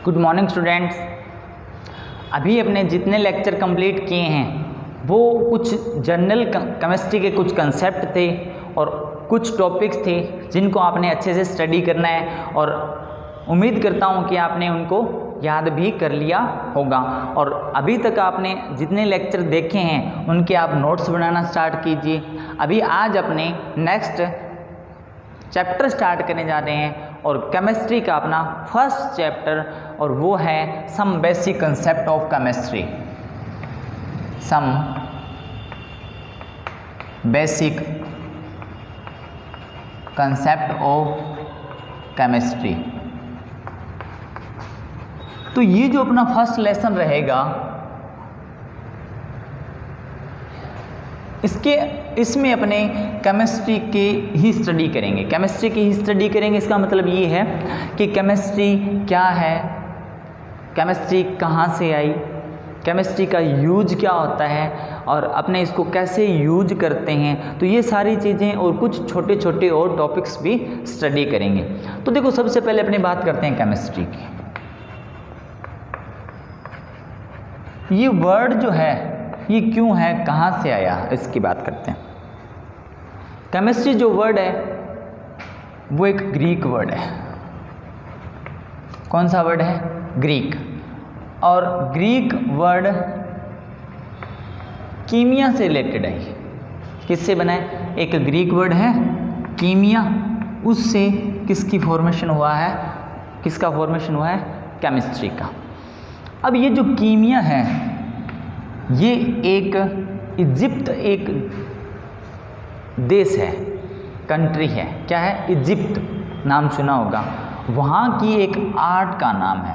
Good morning students. अभी अपने जितने लेक्चर कंप्लीट किए हैं वो कुछ जनरल केमिस्ट्री के कुछ कंसेप्ट थे और कुछ टॉपिक्स थे जिनको आपने अच्छे से स्टडी करना है, और उम्मीद करता हूँ कि आपने उनको याद भी कर लिया होगा। और अभी तक आपने जितने लेक्चर देखे हैं उनके आप नोट्स बनाना स्टार्ट कीजिए। अभी आज अपने नेक्स्ट चैप्टर स्टार्ट करने जा रहे हैं और केमिस्ट्री का अपना फर्स्ट चैप्टर, और वो है some basic concept of chemistry. Some basic concept of chemistry. तो ये जो अपना फर्स्ट लेसन रहेगा इसमें अपने केमिस्ट्री के ही स्टडी करेंगे। केमिस्ट्री की ही स्टडी करेंगे, इसका मतलब ये है कि केमिस्ट्री क्या है, केमिस्ट्री कहाँ से आई, केमिस्ट्री का यूज क्या होता है और अपने इसको कैसे यूज करते हैं। तो ये सारी चीज़ें और कुछ छोटे छोटे और टॉपिक्स भी स्टडी करेंगे। तो देखो, सबसे पहले अपनी बात करते हैं केमिस्ट्री की। ये वर्ड जो है ये क्यों है, कहाँ से आया, इसकी बात करते हैं। केमिस्ट्री जो वर्ड है वो एक ग्रीक वर्ड है। कौन सा वर्ड है? ग्रीक। और ग्रीक वर्ड कीमिया से रिलेटेड है। किससे बना है? एक ग्रीक वर्ड है कीमिया, उससे किसकी फॉर्मेशन हुआ है? किसका फॉर्मेशन हुआ है? केमिस्ट्री का। अब ये जो कीमिया है ये एक इजिप्ट एक देश है, कंट्री है। क्या है? इजिप्ट, नाम सुना होगा। वहाँ की एक आर्ट का नाम है।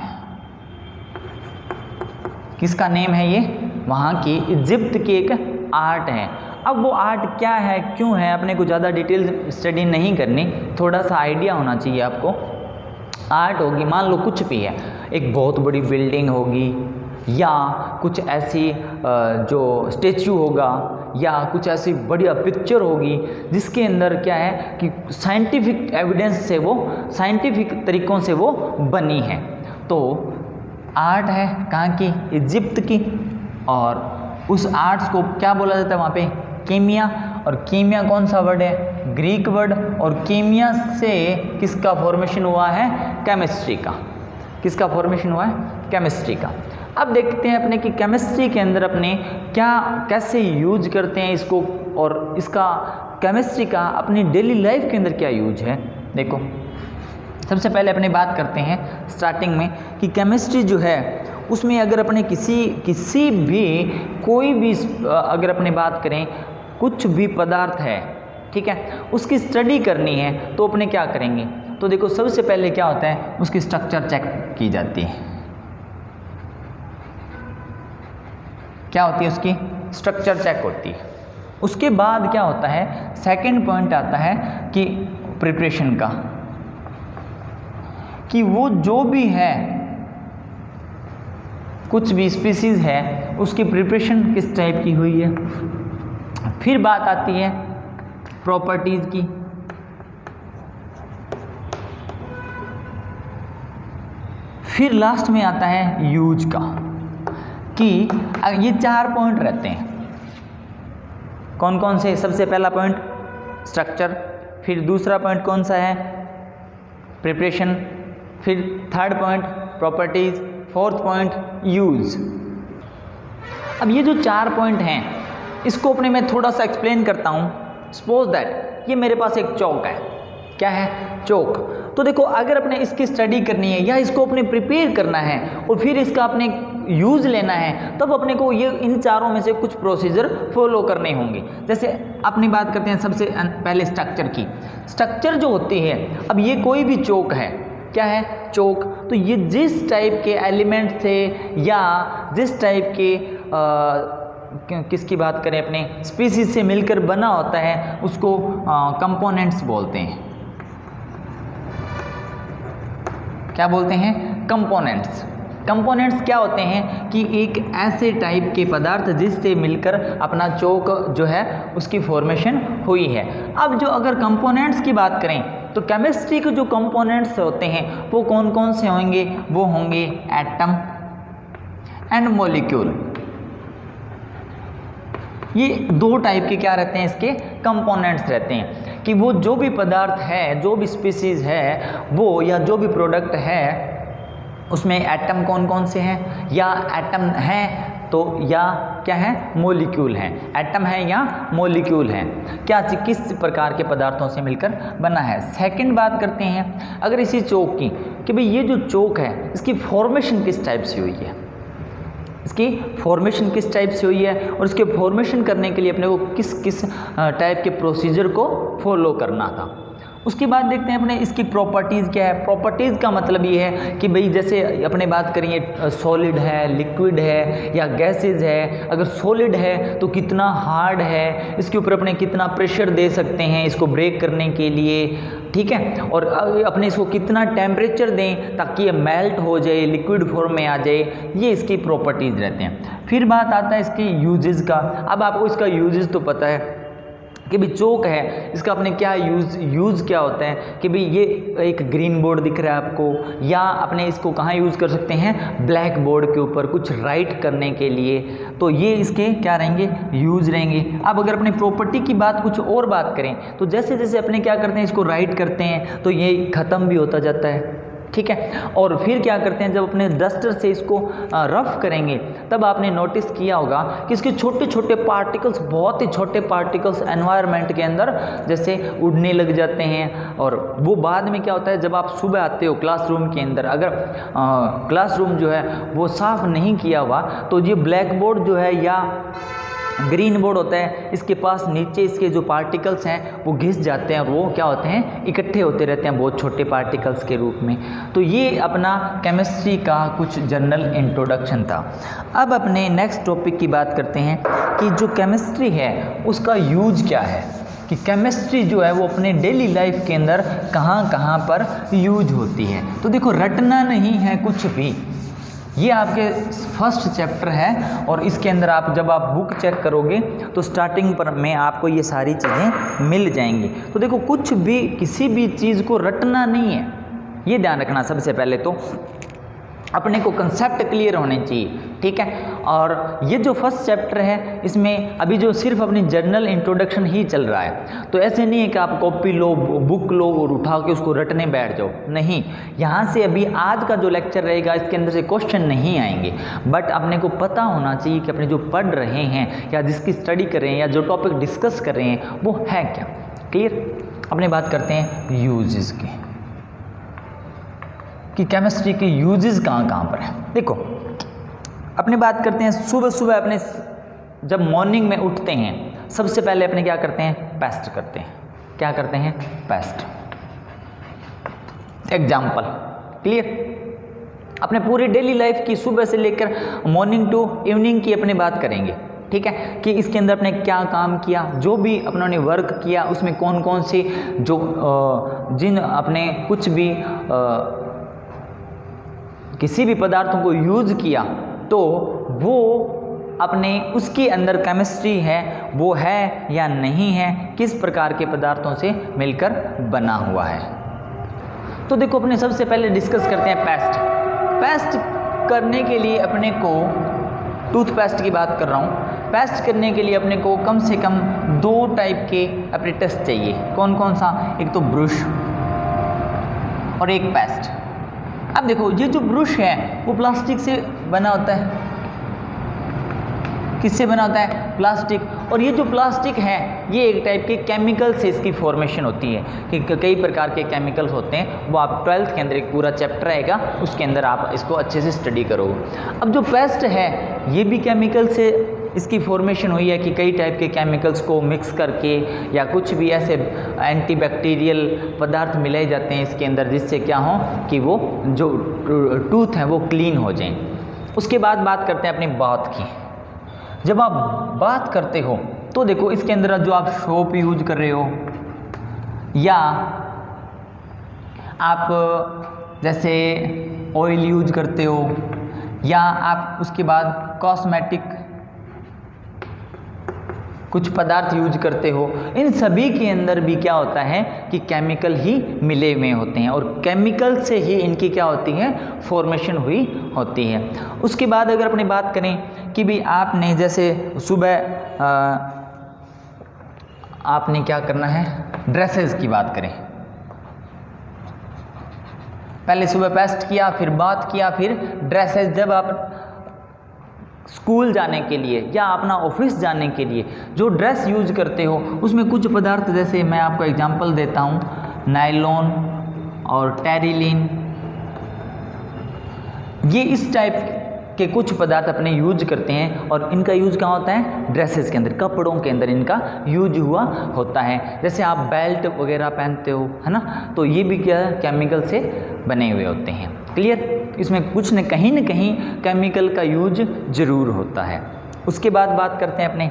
किसका नेम है ये? वहाँ की इजिप्ट की एक आर्ट है। अब वो आर्ट क्या है, क्यों है, अपने को ज़्यादा डिटेल स्टडी नहीं करनी, थोड़ा सा आइडिया होना चाहिए आपको। आर्ट होगी, मान लो कुछ भी है, एक बहुत बड़ी बिल्डिंग होगी या कुछ ऐसी जो स्टेचू होगा या कुछ ऐसी बढ़िया पिक्चर होगी जिसके अंदर क्या है कि साइंटिफिक एविडेंस से वो, साइंटिफिक तरीक़ों से वो बनी है। तो आर्ट है कहाँ की? इजिप्ट की। और उस आर्ट्स को क्या बोला जाता है वहाँ पे? कीमिया। और कीमिया कौन सा वर्ड है? Greek word. और कीमिया से किसका फॉर्मेशन हुआ है? केमिस्ट्री का। किसका फॉर्मेशन हुआ है? केमिस्ट्री का। अब देखते हैं अपने कि केमिस्ट्री के अंदर अपने क्या, कैसे यूज करते हैं इसको, और इसका केमिस्ट्री का अपनी डेली लाइफ के अंदर क्या यूज है। देखो, सबसे पहले अपने बात करते हैं स्टार्टिंग में कि केमिस्ट्री जो है उसमें अगर अपने किसी भी कोई भी अगर अपने बात करें, कुछ भी पदार्थ है, ठीक है, उसकी स्टडी करनी है तो अपने क्या करेंगे? तो देखो, सबसे पहले क्या होता है, उसकी स्ट्रक्चर चेक की जाती है। क्या होती है? उसकी स्ट्रक्चर चेक होती है। उसके बाद क्या होता है, सेकंड पॉइंट आता है कि प्रिपरेशन का, कि वो जो भी है, कुछ भी स्पीसीज है उसकी प्रिपरेशन किस टाइप की हुई है। फिर बात आती है प्रॉपर्टीज की। फिर लास्ट में आता है यूज का, कि ये 4 पॉइंट रहते हैं। कौन कौन से? सबसे पहला पॉइंट स्ट्रक्चर, फिर दूसरा पॉइंट कौन सा है? प्रिपरेशन, फिर third point properties, fourth point use. अब ये जो 4 पॉइंट हैं इसको अपने मैं थोड़ा सा एक्सप्लेन करता हूँ। सपोज दैट ये मेरे पास एक चौक है। क्या है? चौक। तो देखो, अगर अपने इसकी स्टडी करनी है या इसको अपने प्रिपेयर करना है और फिर इसका अपने यूज़ लेना है, तब अपने को ये इन चारों में से कुछ प्रोसीजर फॉलो करने होंगे। जैसे अपनी बात करते हैं सबसे पहले स्ट्रक्चर की। स्ट्रक्चर जो होती है, अब ये कोई भी चौक है, क्या है? चौक। तो ये जिस टाइप के एलिमेंट से या जिस टाइप के किसकी बात करें, अपने स्पीसीज से मिलकर बना होता है उसको कंपोनेंट्स बोलते हैं। क्या बोलते हैं? कंपोनेंट्स। कंपोनेंट्स क्या होते हैं कि एक ऐसे टाइप के पदार्थ जिससे मिलकर अपना चौक जो है उसकी फॉर्मेशन हुई है। अब जो अगर कंपोनेंट्स की बात करें तो केमिस्ट्री के जो कंपोनेंट्स होते हैं वो कौन कौन से होंगे, वो होंगे एटम एंड मॉलिक्यूल। ये दो टाइप के क्या रहते हैं, इसके कंपोनेंट्स रहते हैं कि वो जो भी पदार्थ है, जो भी स्पीसीज है वो, या जो भी प्रोडक्ट है उसमें एटम कौन कौन से हैं, या एटम हैं तो या क्या है, मॉलिक्यूल हैं। एटम है या मॉलिक्यूल हैं, क्या किस प्रकार के पदार्थों से मिलकर बना है। सेकंड बात करते हैं अगर इसी चौक की, कि भाई ये जो चौक है इसकी फॉर्मेशन किस टाइप से हुई है, इसकी फॉर्मेशन किस टाइप से हुई है, और इसके फॉर्मेशन करने के लिए अपने को किस किस टाइप के प्रोसीजर को फॉलो करना था। उसके बाद देखते हैं अपने इसकी प्रॉपर्टीज़ क्या है। प्रॉपर्टीज़ का मतलब ये है कि भाई जैसे अपने बात करिए सॉलिड है, लिक्विड है या गैसेज है। अगर सॉलिड है तो कितना हार्ड है, इसके ऊपर अपने कितना प्रेशर दे सकते हैं इसको ब्रेक करने के लिए, ठीक है, और अपने इसको कितना टेम्परेचर दें ताकि ये मेल्ट हो जाए, लिक्विड फॉर्म में आ जाए, ये इसकी प्रॉपर्टीज़ रहते हैं। फिर बात आता है इसके यूजेस का। अब आपको इसका यूजेस तो पता है कि भाई चौक है, इसका अपने क्या यूज़ क्या होता है कि भाई ये एक ग्रीन बोर्ड दिख रहा है आपको, या अपने इसको कहाँ यूज़ कर सकते हैं, ब्लैक बोर्ड के ऊपर कुछ राइट करने के लिए, तो ये इसके क्या रहेंगे, यूज़ रहेंगे। अब अगर अपने प्रॉपर्टी की बात कुछ और बात करें तो जैसे जैसे अपने क्या करते हैं इसको राइट करते हैं तो ये ख़त्म भी होता जाता है, ठीक है। और फिर क्या करते हैं जब अपने डस्टर से इसको रफ करेंगे तब आपने नोटिस किया होगा कि इसके छोटे छोटे पार्टिकल्स, बहुत ही छोटे पार्टिकल्स एनवायरनमेंट के अंदर जैसे उड़ने लग जाते हैं। और वो बाद में क्या होता है, जब आप सुबह आते हो क्लासरूम के अंदर, अगर क्लासरूम जो है वो साफ़ नहीं किया हुआ तो ये ब्लैक बोर्ड जो है या ग्रीन बोर्ड होता है, इसके पास नीचे इसके जो पार्टिकल्स हैं वो घिस जाते हैं और वो क्या होते हैं, इकट्ठे होते रहते हैं बहुत छोटे पार्टिकल्स के रूप में। तो ये अपना केमिस्ट्री का कुछ जनरल इंट्रोडक्शन था। अब अपने नेक्स्ट टॉपिक की बात करते हैं कि जो केमिस्ट्री है उसका यूज क्या है, कि केमिस्ट्री जो है वो अपने डेली लाइफ के अंदर कहाँ कहाँ पर यूज होती है। तो देखो रटना नहीं है कुछ भी, ये आपके फर्स्ट चैप्टर है और इसके अंदर आप जब आप बुक चेक करोगे तो स्टार्टिंग पर में आपको ये सारी चीज़ें मिल जाएंगी। तो देखो कुछ भी किसी भी चीज़ को रटना नहीं है, ये ध्यान रखना। सबसे पहले तो अपने को कंसेप्ट क्लियर होने चाहिए, ठीक है। और ये जो फर्स्ट चैप्टर है इसमें अभी जो सिर्फ अपनी जर्नल इंट्रोडक्शन ही चल रहा है, तो ऐसे नहीं है कि आप कॉपी लो, बुक लो और उठा के उसको रटने बैठ जाओ, नहीं। यहाँ से अभी आज का जो लेक्चर रहेगा इसके अंदर से क्वेश्चन नहीं आएंगे, बट अपने को पता होना चाहिए कि अपने जो पढ़ रहे हैं या जिसकी स्टडी कर रहे हैं या जो टॉपिक डिस्कस कर रहे हैं वो है क्या, क्लियर। अपने बात करते हैं यूजेस की, कि केमिस्ट्री के यूजेस कहाँ कहाँ पर है। देखो अपने बात करते हैं सुबह सुबह अपने जब मॉर्निंग में उठते हैं सबसे पहले अपने क्या करते हैं, पेस्ट करते हैं। क्या करते हैं, पेस्ट। Example clear. अपने पूरी डेली लाइफ की सुबह से लेकर मॉर्निंग टू इवनिंग की अपने बात करेंगे, ठीक है, कि इसके अंदर अपने क्या काम किया, जो भी अपने वर्क किया उसमें कौन कौन से जो जिन अपने कुछ भी किसी भी पदार्थों को यूज़ किया तो वो अपने उसके अंदर केमिस्ट्री है वो है या नहीं है, किस प्रकार के पदार्थों से मिलकर बना हुआ है। तो देखो अपने सबसे पहले डिस्कस करते हैं पेस्ट। पेस्ट करने के लिए अपने को, टूथपेस्ट की बात कर रहा हूँ, पेस्ट करने के लिए अपने को कम से कम 2 टाइप के अपने टेस्ट चाहिए। कौन कौन सा, एक तो ब्रश और एक पेस्ट। अब देखो ये जो ब्रश है वो प्लास्टिक से बना होता है, किससे बना होता है, प्लास्टिक। और ये जो प्लास्टिक है ये एक टाइप के केमिकल से इसकी फॉर्मेशन होती है, कि कई प्रकार के केमिकल्स होते हैं, वो आप 12th के अंदर एक पूरा चैप्टर आएगा उसके अंदर आप इसको अच्छे से स्टडी करोगे। अब जो पेस्ट है ये भी केमिकल से इसकी फॉर्मेशन हुई है, कि कई टाइप के केमिकल्स को मिक्स करके या कुछ भी ऐसे एंटीबैक्टीरियल पदार्थ मिलाए जाते हैं इसके अंदर, जिससे क्या हो कि वो जो टूथ है वो क्लीन हो जाएं। उसके बाद बात करते हैं अपनी बाथ की। जब आप बात करते हो तो देखो इसके अंदर जो आप सोप यूज कर रहे हो या आप जैसे ऑयल यूज करते हो या आप उसके बाद कॉस्मेटिक कुछ पदार्थ यूज करते हो, इन सभी के अंदर भी क्या होता है कि केमिकल ही मिले हुए होते हैं और केमिकल से ही इनकी क्या होती है, फॉर्मेशन हुई होती है। उसके बाद अगर अपनी बात करें कि भी आपने जैसे सुबह आपने क्या करना है, ड्रेसेस की बात करें, पहले सुबह पेस्ट किया, फिर बात किया, फिर ड्रेसेस। जब आप स्कूल जाने के लिए या अपना ऑफिस जाने के लिए जो ड्रेस यूज करते हो उसमें कुछ पदार्थ, जैसे मैं आपको एग्जांपल देता हूँ, नायलॉन और टेरिलीन, ये इस टाइप के कुछ पदार्थ अपने यूज करते हैं और इनका यूज कहाँ होता है, ड्रेसेस के अंदर, कपड़ों के अंदर इनका यूज हुआ होता है। जैसे आप बेल्ट वगैरह पहनते हो, है ना, तो ये भी क्या केमिकल से बने हुए होते हैं। क्लियर, इसमें कुछ न कहीं केमिकल का यूज जरूर होता है। उसके बाद बात करते हैं अपने,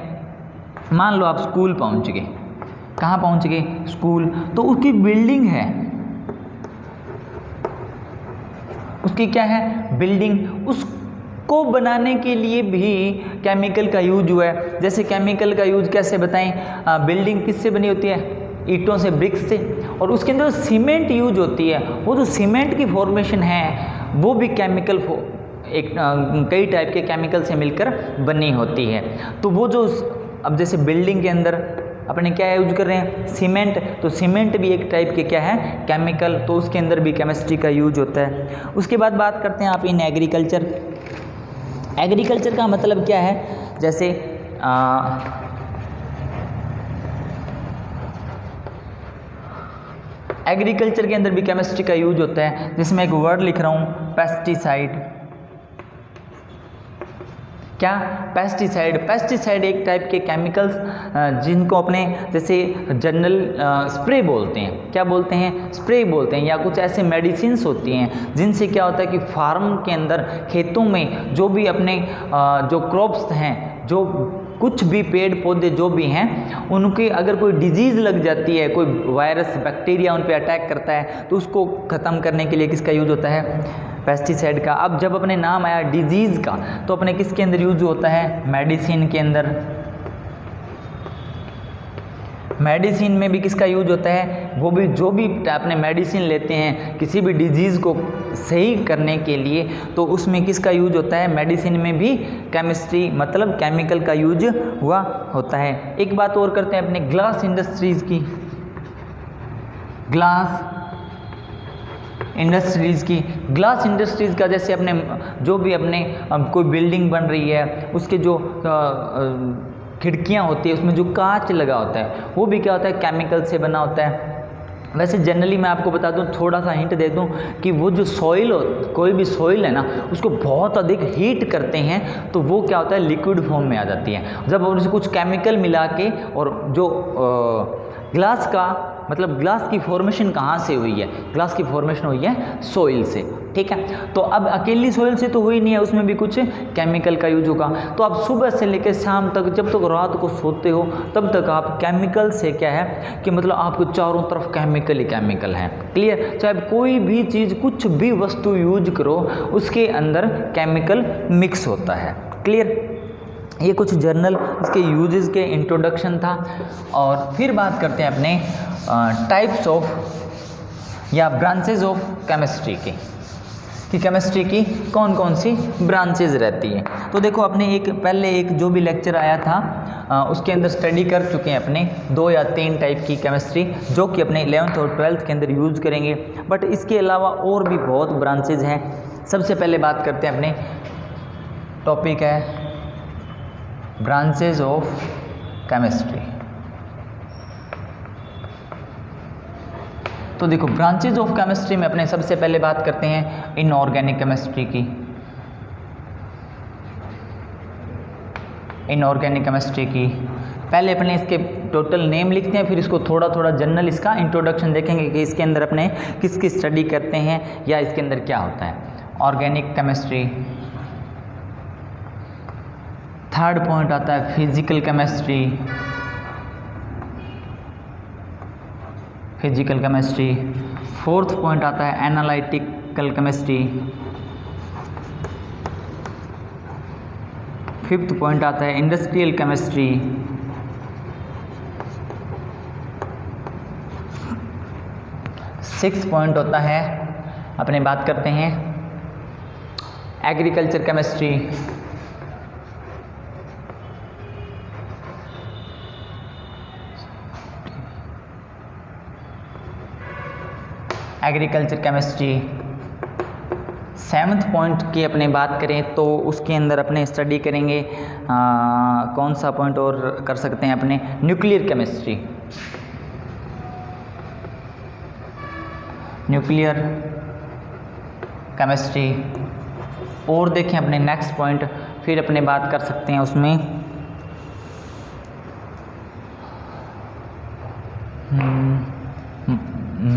मान लो आप स्कूल पहुंच गए, कहाँ पहुंच गए, स्कूल, तो उसकी बिल्डिंग है, उसकी क्या है, बिल्डिंग, उसको बनाने के लिए भी केमिकल का यूज हुआ है। जैसे केमिकल का यूज कैसे बताएं, बिल्डिंग किससे बनी होती है, ईंटों से, ब्रिक्स से, और उसके अंदर सीमेंट यूज होती है। वो जो सीमेंट की फॉर्मेशन है वो भी केमिकल कई टाइप के केमिकल से मिलकर बनी होती है। तो वो जो अब जैसे बिल्डिंग के अंदर अपने क्या यूज कर रहे हैं, सीमेंट, तो सीमेंट भी एक टाइप के क्या है, केमिकल, तो उसके अंदर भी केमिस्ट्री का यूज होता है। उसके बाद बात करते हैं आप इन एग्रीकल्चर। एग्रीकल्चर का मतलब क्या है, जैसे एग्रीकल्चर के अंदर भी केमिस्ट्री का यूज होता है। जिसमें एक वर्ड लिख रहा हूँ, पेस्टिसाइड। क्या, पेस्टिसाइड। पेस्टिसाइड एक टाइप के केमिकल्स जिनको अपने जैसे जनरल स्प्रे बोलते हैं, क्या बोलते हैं, स्प्रे बोलते हैं, या कुछ ऐसे मेडिसिन्स होती हैं जिनसे क्या होता है कि फार्म के अंदर, खेतों में जो भी अपने जो क्रॉप्स हैं, जो कुछ भी पेड़ पौधे जो भी हैं, उनके अगर कोई डिजीज़ लग जाती है, कोई वायरस बैक्टीरिया उन पे अटैक करता है, तो उसको ख़त्म करने के लिए किसका यूज होता है, पेस्टिसाइड का। अब जब अपने नाम आया डिजीज़ का, तो अपने किसके अंदर यूज होता है, मेडिसिन के अंदर। मेडिसिन में भी किसका यूज होता है, वो भी जो भी अपने मेडिसिन लेते हैं किसी भी डिजीज़ को सही करने के लिए, तो उसमें किसका यूज होता है, मेडिसिन में भी केमिस्ट्री मतलब केमिकल का यूज हुआ होता है। एक बात और करते हैं अपने ग्लास इंडस्ट्रीज़ की। ग्लास इंडस्ट्रीज़ की, ग्लास इंडस्ट्रीज़ का जैसे अपने जो भी अपने कोई बिल्डिंग बन रही है, उसके जो खिड़कियाँ होती है, उसमें जो कांच लगा होता है, वो भी क्या होता है, केमिकल से बना होता है। वैसे जनरली मैं आपको बता दूं, थोड़ा सा हिंट दे दूं कि वो जो सॉइल, कोई भी सॉइल है ना, उसको बहुत अधिक हीट करते हैं तो वो क्या होता है, लिक्विड फॉर्म में आ जाती है। जब उनसे कुछ केमिकल मिला के, और जो ग्लास का मतलब ग्लास की फॉर्मेशन कहाँ से हुई है, ग्लास की फॉर्मेशन हुई है सॉइल से, ठीक है। तो अब अकेली सॉइल से तो हुई नहीं है, उसमें भी कुछ केमिकल का यूज होगा। तो आप सुबह से लेकर शाम तक, जब तक रात को सोते हो, तब तक आप केमिकल से क्या है कि मतलब आपको चारों तरफ केमिकल ही केमिकल है। क्लियर, चाहे कोई भी चीज़, कुछ भी वस्तु यूज करो, उसके अंदर केमिकल मिक्स होता है। क्लियर, ये कुछ जर्नल इसके यूजेस के इंट्रोडक्शन था। और फिर बात करते हैं अपने टाइप्स ऑफ या ब्रांचेज ऑफ केमिस्ट्री की, कि केमिस्ट्री की कौन कौन सी ब्रांचेज रहती हैं। तो देखो, अपने पहले एक जो भी लेक्चर आया था उसके अंदर स्टडी कर चुके हैं अपने 2 या 3 टाइप की केमिस्ट्री, जो कि अपने 11th और 12th के अंदर यूज़ करेंगे। बट इसके अलावा और भी बहुत ब्रांचेज हैं। सबसे पहले बात करते हैं, अपने टॉपिक है ब्रांचेज ऑफ केमिस्ट्री। तो देखो, ब्रांचेज ऑफ केमिस्ट्री में अपने सबसे पहले बात करते हैं इनऑर्गेनिक केमिस्ट्री की। इनऑर्गेनिक केमिस्ट्री की पहले अपने इसके टोटल नेम लिखते हैं, फिर इसको थोड़ा थोड़ा जनरल इसका इंट्रोडक्शन देखेंगे कि इसके अंदर अपने किसकी स्टडी करते हैं या इसके अंदर क्या होता है। Organic chemistry. थर्ड पॉइंट आता है physical chemistry. Physical chemistry. Fourth point आता है एनालिटिकल केमिस्ट्री। फिफ्थ पॉइंट आता है इंडस्ट्रियल केमिस्ट्री। 6 पॉइंट होता है, अपने बात करते हैं agriculture chemistry. Agriculture chemistry 7th point की अपने बात करें तो उसके अंदर अपने स्टडी करेंगे कौन सा पॉइंट और कर सकते हैं अपने, न्यूक्लियर केमिस्ट्री। न्यूक्लियर केमिस्ट्री और देखें अपने नेक्स्ट पॉइंट, फिर अपने बात कर सकते हैं उसमें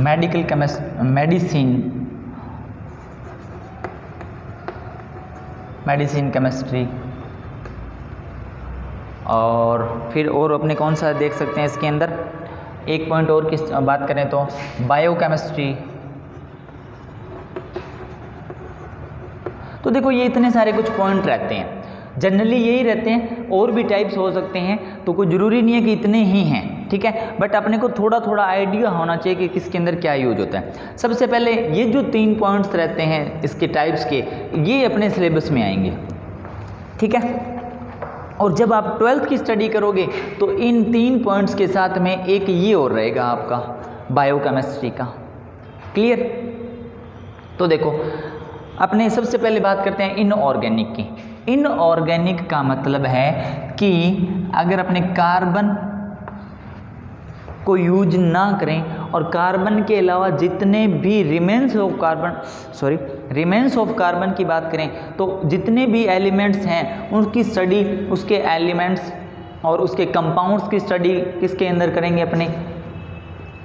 मेडिकल मेडिसिन केमिस्ट्री, और फिर और अपने कौन सा देख सकते हैं इसके अंदर, एक पॉइंट और की बात करें तो बायोकेमिस्ट्री। तो देखो ये इतने सारे कुछ पॉइंट रहते हैं, जनरली यही रहते हैं, और भी टाइप्स हो सकते हैं, तो कोई ज़रूरी नहीं है कि इतने ही हैं, ठीक है। बट अपने को थोड़ा थोड़ा आइडिया होना चाहिए कि किसके अंदर क्या यूज होता है। सबसे पहले ये जो 3 पॉइंट्स रहते हैं इसके टाइप्स के, ये अपने सिलेबस में आएंगे, ठीक है। और जब आप 12th की स्टडी करोगे तो इन 3 पॉइंट्स के साथ में एक ये और रहेगा आपका बायोकेमिस्ट्री का, क्लियर। तो देखो अपने सबसे पहले बात करते हैं इनऑर्गेनिक की। इनऑर्गेनिक का मतलब है कि अगर अपने कार्बन को यूज ना करें और कार्बन के अलावा जितने भी रिमेन्स ऑफ कार्बन की बात करें तो जितने भी एलिमेंट्स हैं उनकी स्टडी, उसके एलिमेंट्स और उसके कंपाउंड्स की स्टडी किसके अंदर करेंगे अपने,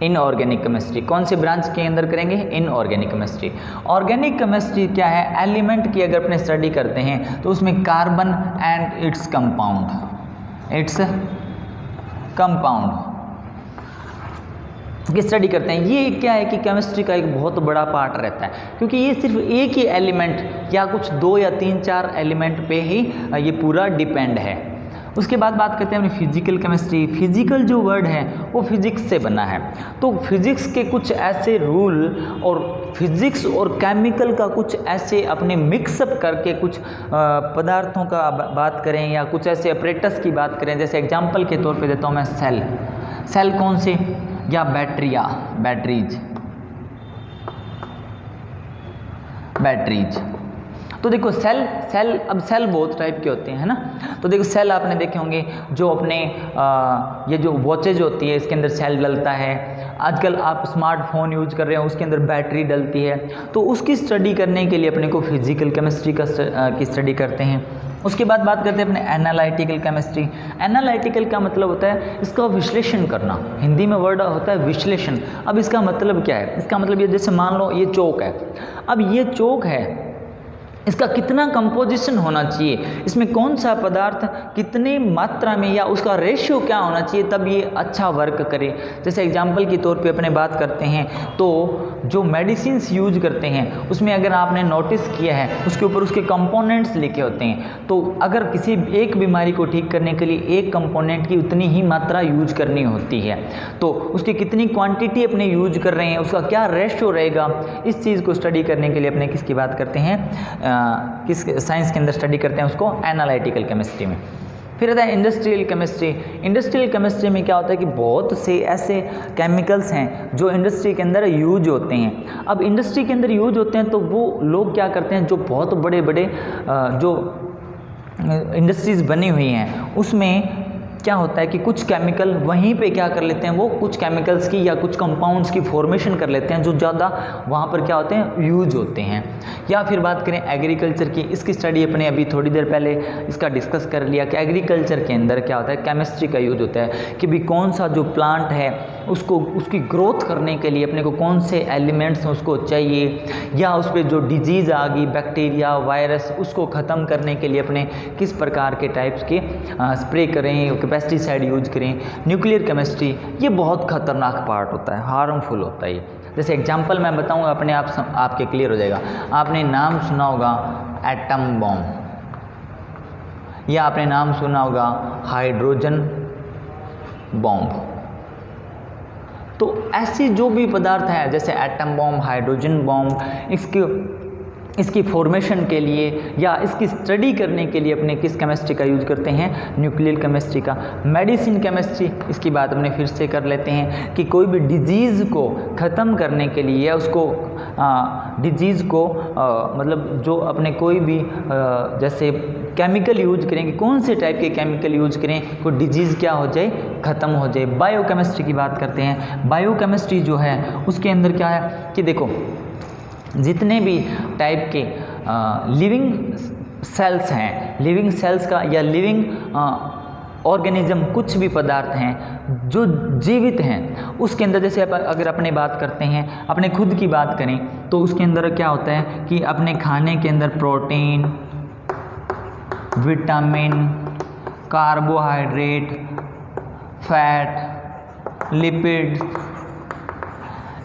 इनऑर्गेनिक केमिस्ट्री। कौन से ब्रांच के अंदर करेंगे, इनऑर्गेनिक केमिस्ट्री। ऑर्गेनिक केमिस्ट्री क्या है, एलिमेंट की अगर अपने स्टडी करते हैं तो उसमें कार्बन एंड इट्स कंपाउंड की स्टडी करते हैं। ये क्या है कि केमिस्ट्री का एक बहुत बड़ा पार्ट रहता है, क्योंकि ये सिर्फ एक ही एलिमेंट या कुछ 2 या 3-4 एलिमेंट पे ही ये पूरा डिपेंड है। उसके बाद बात करते हैं अपनी फिजिकल केमिस्ट्री। फिजिकल जो वर्ड है वो फिजिक्स से बना है, तो फिजिक्स के कुछ ऐसे रूल और फिजिक्स और केमिकल का कुछ ऐसे अपने मिक्सअप करके कुछ पदार्थों का बात करें या कुछ ऐसे अपरेटस की बात करें, जैसे एग्जांपल के तौर पे देता हूँ मैं सेल कौन से, या बैटरीज। तो देखो सेल बहुत टाइप के होते हैं, है ना। तो देखो सेल आपने देखे होंगे जो अपने ये जो वॉचेज होती है इसके अंदर सेल डलता है। आजकल आप स्मार्टफोन यूज कर रहे हो उसके अंदर बैटरी डलती है, तो उसकी स्टडी करने के लिए अपने को फिजिकल केमिस्ट्री की स्टडी करते हैं। उसके बाद बात करते हैं अपने एनालिटिकल केमिस्ट्री। एनालिटिकल का मतलब होता है इसका विश्लेषण करना, हिंदी में वर्ड होता है विश्लेषण। अब इसका मतलब क्या है, इसका मतलब ये जैसे मान लो ये चौक है, अब ये चौक है, इसका कितना कंपोजिशन होना चाहिए, इसमें कौन सा पदार्थ कितनी मात्रा में या उसका रेशियो क्या होना चाहिए तब ये अच्छा वर्क करे। जैसे एग्जांपल के तौर पे अपने बात करते हैं तो जो मेडिसिन्स यूज करते हैं उसमें अगर आपने नोटिस किया है उसके ऊपर उसके कंपोनेंट्स लिखे होते हैं, तो अगर किसी एक बीमारी को ठीक करने के लिए एक कंपोनेंट की उतनी ही मात्रा यूज करनी होती है, तो उसकी कितनी क्वांटिटी अपने यूज कर रहे हैं, उसका क्या रेशियो रहेगा, इस चीज़ को स्टडी करने के लिए अपने किसकी बात करते हैं, किस साइंस के अंदर स्टडी करते हैं उसको एनालिटिकल केमिस्ट्री में। फिर आता है इंडस्ट्रियल केमिस्ट्री। इंडस्ट्रियल केमिस्ट्री में क्या होता है कि बहुत से ऐसे केमिकल्स हैं जो इंडस्ट्री के अंदर यूज होते हैं। अब इंडस्ट्री के अंदर यूज होते हैं तो वो लोग क्या करते हैं, जो बहुत बड़े बड़े जो इंडस्ट्रीज़ बनी हुई हैं उसमें क्या होता है कि कुछ केमिकल वहीं पे क्या कर लेते हैं, वो कुछ केमिकल्स की या कुछ कंपाउंड्स की फॉर्मेशन कर लेते हैं जो ज़्यादा वहाँ पर क्या होते हैं, यूज होते हैं। या फिर बात करें एग्रीकल्चर की, इसकी स्टडी अपने अभी थोड़ी देर पहले इसका डिस्कस कर लिया कि एग्रीकल्चर के अंदर क्या होता है, केमिस्ट्री का यूज होता है कि भी कौन सा जो प्लांट है उसको उसकी ग्रोथ करने के लिए अपने को कौन से एलिमेंट्स उसको चाहिए, या उस पर जो डिजीज़ आ गई, बैक्टीरिया वायरस, उसको ख़त्म करने के लिए अपने किस प्रकार के टाइप्स के स्प्रे करें, पेस्टिसाइड यूज करें। न्यूक्लियर केमिस्ट्री ये बहुत खतरनाक पार्ट होता है, हार्मफुल होता है ये। जैसे एग्जांपल मैं बताऊंगा अपने आप आपके क्लियर हो जाएगा। आपने नाम सुना होगा एटम बॉम्ब, या आपने नाम सुना होगा हाइड्रोजन बॉम्ब। तो ऐसी जो भी पदार्थ है जैसे एटम बॉम्ब, हाइड्रोजन बॉम्ब, इसकी फॉर्मेशन के लिए या इसकी स्टडी करने के लिए अपने किस केमिस्ट्री का यूज़ करते हैं, न्यूक्लियर केमिस्ट्री का। मेडिसिन केमिस्ट्री, इसकी बात अपने फिर से कर लेते हैं कि कोई भी डिजीज़ को ख़त्म करने के लिए या उसको डिजीज़ को मतलब जो अपने कोई भी जैसे केमिकल यूज करें कि कौन से टाइप के केमिकल यूज करें कोई डिजीज़ क्या हो जाए, ख़त्म हो जाए। बायोकेमिस्ट्री की बात करते हैं। बायोकेमिस्ट्री जो है उसके अंदर क्या है कि देखो जितने भी टाइप के लिविंग सेल्स हैं, लिविंग सेल्स का या लिविंग ऑर्गेनिज्म, कुछ भी पदार्थ हैं जो जीवित हैं, उसके अंदर जैसे अगर अपने बात करते हैं, अपने खुद की बात करें तो उसके अंदर क्या होता है कि अपने खाने के अंदर protein, vitamin, carbohydrate, fat, lipid,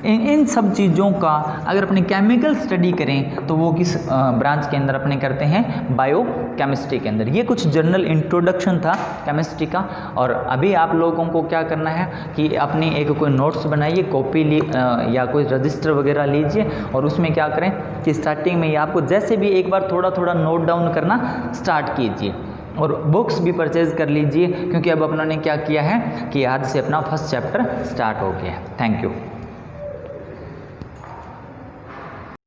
इन सब चीज़ों का अगर अपने केमिकल स्टडी करें तो वो किस ब्रांच के अंदर अपने करते हैं, बायोकेमिस्ट्री के अंदर। ये कुछ जनरल इंट्रोडक्शन था केमिस्ट्री का। और अभी आप लोगों को क्या करना है कि अपनी एक कोई नोट्स बनाइए, कॉपी या कोई रजिस्टर वगैरह लीजिए और उसमें क्या करें कि स्टार्टिंग में ही आपको जैसे भी एक बार थोड़ा थोड़ा नोट डाउन करना स्टार्ट कीजिए और बुक्स भी परचेज़ कर लीजिए, क्योंकि अब अपनों ने क्या किया है कि आज से अपना फर्स्ट चैप्टर स्टार्ट हो गया है। Thank you.